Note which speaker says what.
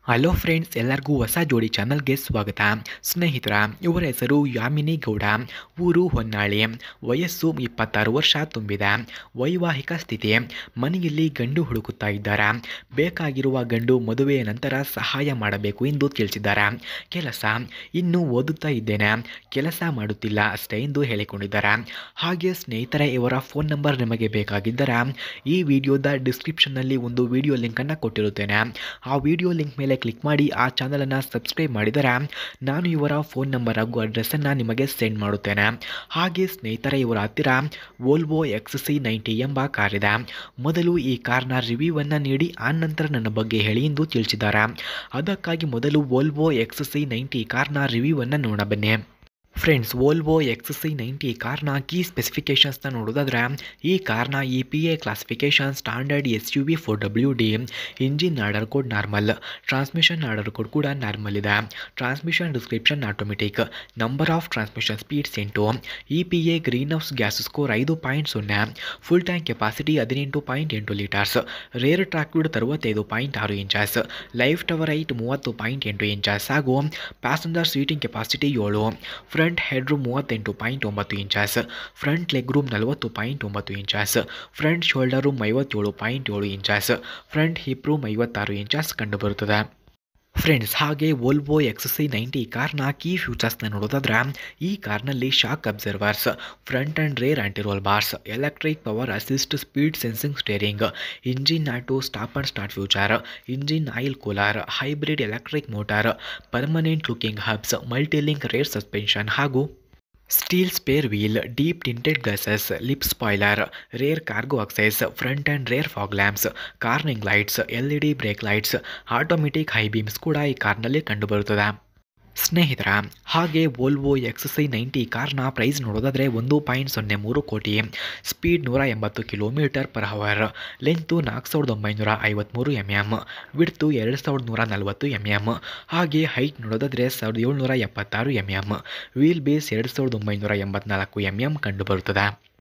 Speaker 1: Hello friends, ಎಲ್ಲರಿಗೂ ಹೊಸ ಜೋಡಿ ಚಾನಲ್ಗೆ ಸ್ವಾಗತ. ಸ್ನೇಹಿತರ, ಇವರ ಹೆಸರು ಯಾಮಿನಿ ಗೌಡ, ಊರು ಹೊನ್ನಾಳಿ, ವಯಸ್ಸು 26 ವರ್ಷ ತುಂಬಿದೆ. ವೈವಾಹಿಕ ಸ್ಥಿತಿ: ಮನೆಯಲ್ಲಿ ಗಂಡು ಹುಡುಕುತ್ತಾ ಇದ್ದಾರೆ. ಬೇಕಾಗಿರುವ ಗಂಡು ಮದುವೆಯ ನಂತರ ಸಹಾಯ ಮಾಡಬೇಕು ಎಂದು ತಿಳಿಸಿದ್ದಾರೆ. ಕೆಲಸ: ಇನ್ನೂ ಓದುತ್ತಾ ಇದ್ದೇನೆ, ಕೆಲಸ ಮಾಡುತ್ತಿಲ್ಲ ಅಷ್ಟೇ ಎಂದು ಹೇಳಿಕೊಂಡಿದ್ದಾರೆ. ಹಾಗೆ ಸ್ನೇಹಿತರೆ, ಇವರ ಫೋನ್ ನಂಬರ್ ನಿಮಗೆ ಬೇಕಾಗಿದ್ದರೆ ಈ ವಿಡಿಯೋದ ಡಿಸ್ಕ್ರಿಪ್ಷನ್ನಲ್ಲಿ ಒಂದು ವಿಡಿಯೋ ಲಿಂಕನ್ನು ಕೊಟ್ಟಿರುತ್ತೇನೆ. ಆ ವಿಡಿಯೋ ಲಿಂಕ್ ಮೇಲೆ ಕ್ಲಿಕ್ ಮಾಡಿ ಆ ಚಾನಲನ್ನು ಸಬ್ಸ್ಕ್ರೈಬ್ ಮಾಡಿದರೆ ನಾನು ಇವರ ಫೋನ್ ನಂಬರ್ ಹಾಗೂ ಅಡ್ರೆಸ್ಸನ್ನು ನಿಮಗೆ ಸೆಂಡ್ ಮಾಡುತ್ತೇನೆ. ಹಾಗೆ ಸ್ನೇಹಿತರೆ, ಇವರ ಹತ್ತಿರ ವೋಲ್ವೋ XC90 ಎಂಬ ಕಾರ್ ಇದೆ. ಮೊದಲು ಈ ಕಾರ್ನ ರಿವ್ಯೂವನ್ನು ನೀಡಿ ಆನಂತರ ನನ್ನ ಬಗ್ಗೆ ಹೇಳಿ ಎಂದು ತಿಳಿಸಿದ್ದಾರೆ. ಅದಕ್ಕಾಗಿ ಮೊದಲು ವೋಲ್ವೋ XC90 ಕಾರ್ನ ರಿವ್ಯೂವನ್ನು ನೋಡ ಬನ್ನಿ. ಫ್ರೆಂಡ್ಸ್, ವೋಲ್ವೋ XC90 ಕಾರ್ನ ಕೀ ಸ್ಪೆಸಿಫಿಕೇಷನ್ಸ್ನ ನೋಡೋದಾದರೆ, ಈ ಕಾರ್ನ EPA classification standard SUV 4WD, engine order code normal, transmission order code ಕೂಡ ನಾರ್ಮಲ್ ಇದೆ. Transmission description automatic, number of transmission speeds 8, EPA greenhouse gas score 5.0, full tank capacity 18.8 litres, rear track width 65.6 inches, liftover height 30.8 inches ಹಾಗೂ passenger seating capacity 7. Front headroom 38.9 inches, front legroom 40.9 inches, front shoulder room 57.7 inches, front hip room 56 inches ಕಂಡುಬರುತ್ತದೆ. Friends, ಹಾಗೆ Volvo XC90 ಕಾರ್ನ key ಫ್ಯೂಚರ್ಸ್ನ ನೋಡೋದಾದ್ರೆ, ಈ ಕಾರ್ನಲ್ಲಿ shock absorbers, front and rear anti-roll bars, electric power assist, speed sensing steering, engine auto stop and start feature, engine oil cooler, hybrid electric motor, permanent locking hubs, multilink rear suspension ಹಾಗೂ steel spare wheel, deep tinted glasses, lip spoiler, rear cargo access, front and rear fog lamps, cornering lights, LED brake lights, automatic high beams ಕೂಡ ಈ ಕಾರ್ನಲ್ಲಿ ಕಂಡುಬರುತ್ತದೆ. ಸ್ನೇಹಿತರ, ಹಾಗೆ Volvo XC90 ಕಾರ್ನ price ನೋಡೋದಾದರೆ 1.03 ಕೋಟಿ, speed 180 km/h, length 4953 mm, width 2140 mm, ಹಾಗೆ ಹೈಟ್ ನೋಡೋದಾದರೆ 1776 mm, ವೀಲ್ ಬೇಸ್ 2984 mm ಕಂಡುಬರುತ್ತದೆ.